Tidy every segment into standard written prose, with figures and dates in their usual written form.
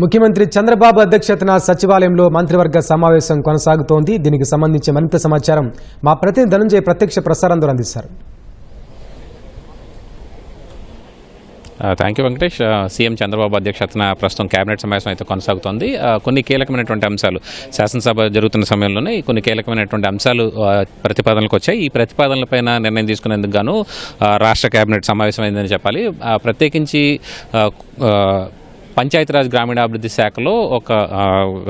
ముఖ్యమంత్రి చంద్రబాబు అధ్యక్షతన సచివాలయంలో మంత్రివర్గ సమావేశం కొనసాగుతోంది. దీనికి సంబంధించి మరింత సమాచారం మా ప్రతినిధి ధనంజయ్ ప్రత్యక్ష ప్రసారం ద్వారా అందిస్తారు. Thank you Venkatesh. CM Chandrababu అధ్యక్షతన ప్రస్తుతం కేబినెట్ సమావేశం అయితే కొనసాగుతోంది. కొన్ని కీలకమైనటువంటి అంశాలు శాసనసభ జరుగుతున్న సమయంలోనే కొన్ని కీలకమైనటువంటి అంశాలు ప్రతిపాదనలకు వచ్చాయి. ఈ ప్రతిపాదనలపైన నిర్ణయం తీసుకునేందుకు గాను రాష్ట్ర కేబినెట్ సమావేశం అయిందని చెప్పాలి. ప్రత్యేకించి పంచాయతీరాజ్ గ్రామీణాభివృద్ధి శాఖలో ఒక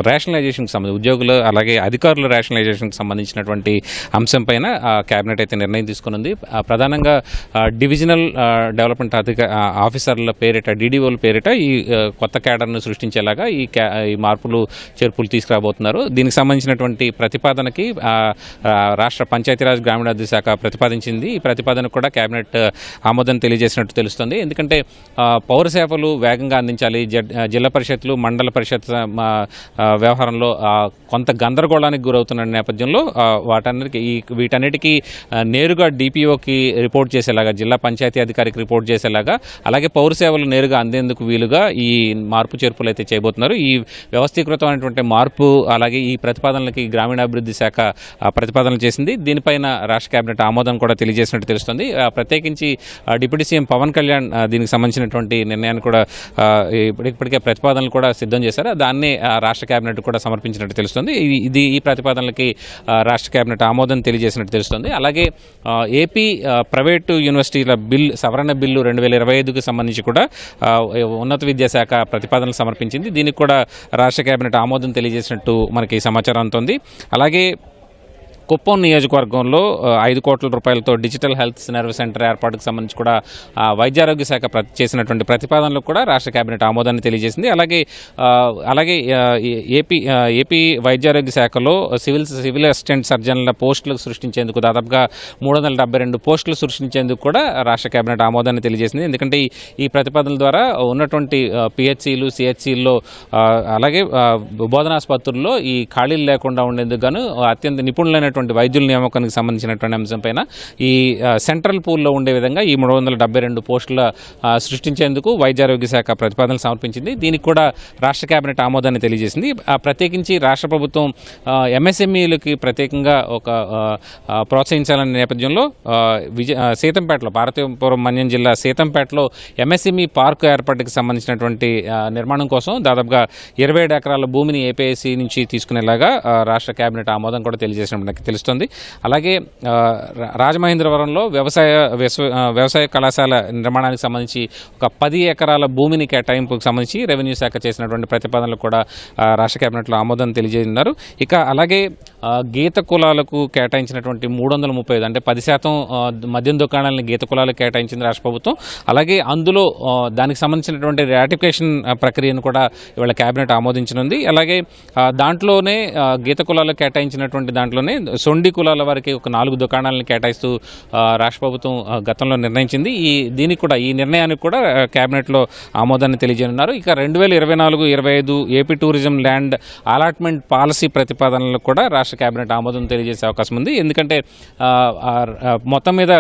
రేషనలైజేషన్కి సంబంధించి ఉద్యోగులు అలాగే అధికారుల రేషనలైజేషన్కి సంబంధించినటువంటి అంశంపైన కేబినెట్ అయితే నిర్ణయం తీసుకున్నది. ప్రధానంగా డివిజనల్ డెవలప్మెంట్ ఆఫీసర్ల పేరిట డీడీఓల పేరిట ఈ కొత్త క్యాడర్ను సృష్టించేలాగా ఈ మార్పులు చేర్పులు తీసుకురాబోతున్నారు. దీనికి సంబంధించినటువంటి ప్రతిపాదనకి రాష్ట్ర పంచాయతీరాజ్ గ్రామీణాభివృద్ధి శాఖ ప్రతిపాదించింది. ఈ ప్రతిపాదనకు కూడా కేబినెట్ ఆమోదం తెలియజేసినట్టు తెలుస్తుంది. ఎందుకంటే పౌర సేవలు వేగంగా అందించాలి. జిల్లా పరిషత్లు మండల పరిషత్ వ్యవహారంలో కొంత గందరగోళానికి గురవుతున్న నేపథ్యంలో వీటన్నిటికీ నేరుగా డిపిఓకి రిపోర్ట్ చేసేలాగా జిల్లా పంచాయతీ అధికారికి రిపోర్ట్ చేసేలాగా అలాగే పౌర సేవలు నేరుగా అందేందుకు వీలుగా ఈ మార్పు చేర్పులు అయితే చేయబోతున్నారు. ఈ వ్యవస్థీకృతమైనటువంటి మార్పు అలాగే ఈ ప్రతిపాదనలకి గ్రామీణాభివృద్ధి శాఖ ప్రతిపాదనలు చేసింది. దీనిపైన రాష్ట్ర కేబినెట్ ఆమోదం కూడా తెలియజేసినట్టు తెలుస్తుంది. ప్రత్యేకించి డిప్యూటీ సీఎం పవన్ కళ్యాణ్ దీనికి సంబంధించినటువంటి నిర్ణయాన్ని కూడా ఇప్పటికే ప్రతిపాదనలు కూడా సిద్ధం చేశారు. దాన్ని రాష్ట్ర కేబినెట్ కూడా సమర్పించినట్టు తెలుస్తుంది. ఈ ప్రతిపాదనలకి రాష్ట్ర కేబినెట్ ఆమోదం తెలియజేసినట్టు తెలుస్తుంది. అలాగే ఏపీ ప్రైవేటు యూనివర్సిటీల సవరణ బిల్లు 2025కి సంబంధించి కూడా ఉన్నత విద్యాశాఖ ప్రతిపాదనలు సమర్పించింది. దీనికి కూడా రాష్ట్ర కేబినెట్ ఆమోదం తెలియజేసినట్టు మనకి సమాచారం అందుతోంది. అలాగే కుప్పం నియోజకవర్గంలో 5 కోట్ల రూపాయలతో డిజిటల్ హెల్త్ సర్వ్ సెంటర్ ఏర్పాటుకు సంబంధించి కూడా వైద్యారోగ్య శాఖ చేసినటువంటి ప్రతిపాదనలకు కూడా రాష్ట్ర కేబినెట్ ఆమోదాన్ని తెలియజేసింది. అలాగే ఏపీ వైద్యారోగ్య శాఖలో సివిల్ అసిస్టెంట్ సర్జన్ల పోస్టులు సృష్టించేందుకు దాదాపుగా 372 పోస్టులు సృష్టించేందుకు కూడా రాష్ట్ర కేబినెట్ ఆమోదాన్ని తెలియజేసింది. ఎందుకంటే ఈ ప్రతిపాదనల ద్వారా ఉన్నటువంటి పిహెచ్సిలు సిహెచ్సిల్లో అలాగే బోధనాసుపత్రుల్లో ఈ ఖాళీలు లేకుండా ఉండేందుకు గాను అత్యంత నిపుణులైన వైద్యుల నియామకానికి సంబంధించినటువంటి అంశంపైన ఈ సెంట్రల్ పూల్లో ఉండే విధంగా ఈ 372 పోస్టుల సృష్టించేందుకు వైద్యారోగ్య శాఖ ప్రతిపాదనలు సమర్పించింది. దీనికి కూడా రాష్ట్ర కేబినెట్ ఆమోదాన్ని తెలియజేసింది. ప్రత్యేకించి రాష్ట్ర ప్రభుత్వం ఎంఎస్ఎంఈలకి ప్రత్యేకంగా ఒక ప్రోత్సహించాలనే నేపథ్యంలో సీతంపేటలో పార్వతీపురం మన్యం జిల్లా సీతంపేటలో ఎంఎస్ఎంఈ పార్కు ఏర్పాటుకి సంబంధించినటువంటి నిర్మాణం కోసం దాదాపుగా 27 ఎకరాల భూమిని ఏపీఐసి నుంచి తీసుకునేలాగా రాష్ట్ర కేబినెట్ ఆమోదం కూడా తెలియజేసినట్టు తెలుస్తుంది. అలాగే రాజమహేంద్రవరంలో వ్యవసాయ కళాశాల నిర్మాణానికి సంబంధించి ఒక 10 ఎకరాల భూమిని కేటాయింపుకు సంబంధించి రెవెన్యూ శాఖ చేసినటువంటి ప్రతిపాదనలు కూడా రాష్ట్ర కేబినెట్లో ఆమోదం తెలియజేస్తున్నారు. ఇక అలాగే గీత కులాలకు కేటాయించినటువంటి 335 అంటే 10% మద్యం దుకాణాలను గీత కులాలకు కేటాయించింది రాష్ట్ర ప్రభుత్వం. అలాగే అందులో దానికి సంబంధించినటువంటి రాటిఫికేషన్ ప్రక్రియను కూడా ఇవాళ కేబినెట్ ఆమోదించనుంది. అలాగే దాంట్లోనే గీత కులాలకు కేటాయించినటువంటి దాంట్లోనే సొండి కులాల వారికి ఒక 4 దుకాణాలను కేటాయిస్తూ రాష్ట్ర ప్రభుత్వం గతంలో నిర్ణయించింది. ఈ నిర్ణయానికి కూడా కేబినెట్లో ఆమోదాన్ని తెలియజేయనున్నారు. ఇక 2024-25 AP tourism land allotment policy ప్రతిపాదనలకు కూడా రాష్ట్ర కేబినెట్ ఆమోదం తెలియజేసే అవకాశం ఉంది. ఎందుకంటే మొత్తం మీద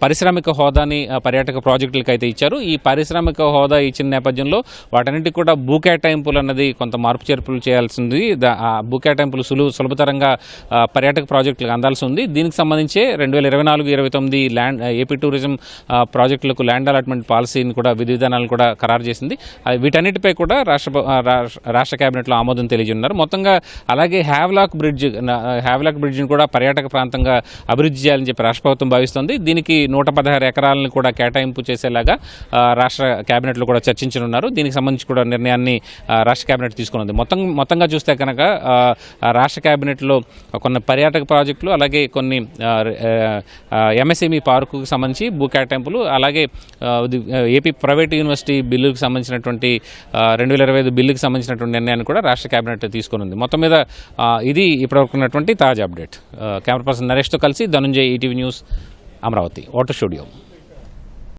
పారిశ్రామిక హోదాని పర్యాటక ప్రాజెక్టులకు అయితే ఇచ్చారు. ఈ పారిశ్రామిక హోదా ఇచ్చిన నేపథ్యంలో వాటన్నిటికీ కూడా భూ కేటాయింపులు అన్నది కొంత మార్పు చేర్పులు చేయాల్సింది. భూ కేటాయింపులు సులభతరంగా పర్యాటక ప్రాజెక్టులకు అందాల్సి ఉంది. దీనికి సంబంధించి 2024-29 ఏపీ టూరిజం ప్రాజెక్టులకు ల్యాండ్ అలాట్మెంట్ పాలసీని కూడా విధి విధానాలను కూడా ఖరారు చేసింది. వీటన్నిటిపై కూడా రాష్ట్ర కేబినెట్లో ఆమోదం తెలియజేస్తున్నారు. మొత్తంగా అలాగే హ్యావ్లాక్ బ్రిడ్జ్ని కూడా పర్యాటక ప్రాంతంగా అభివృద్ధి చేయాలని చెప్పి రాష్ట్ర ప్రభుత్వం భావిస్తోంది. దీనికి 116 ఎకరాలను కూడా కేటాయింపు చేసేలాగా రాష్ట్ర కేబినెట్లో కూడా చర్చించనున్నారు. దీనికి సంబంధించి కూడా నిర్ణయాన్ని రాష్ట్ర కేబినెట్ తీసుకున్నది. మొత్తంగా చూస్తే కనుక రాష్ట్ర కేబినెట్లో కొన్ని పర్యాటక ప్రాజెక్టులు అలాగే కొన్ని ఎంఎస్ఎంఈ పార్కుకు సంబంధించి భూ కేటాయింపులు అలాగే ఏపీ ప్రైవేట్ యూనివర్సిటీ బిల్లుకు సంబంధించినటువంటి 2025 బిల్లుకు సంబంధించినటువంటి నిర్ణయాన్ని కూడా రాష్ట్ర కేబినెట్ తీసుకున్నది. మొత్తం మీద ఇది ఇప్పటివరకు ఉన్నటువంటి తాజా అప్డేట్. కెమెరా పర్సన్ నరేష్తో కలిసి Dhananjay, ETV news, Amaravati, water studio.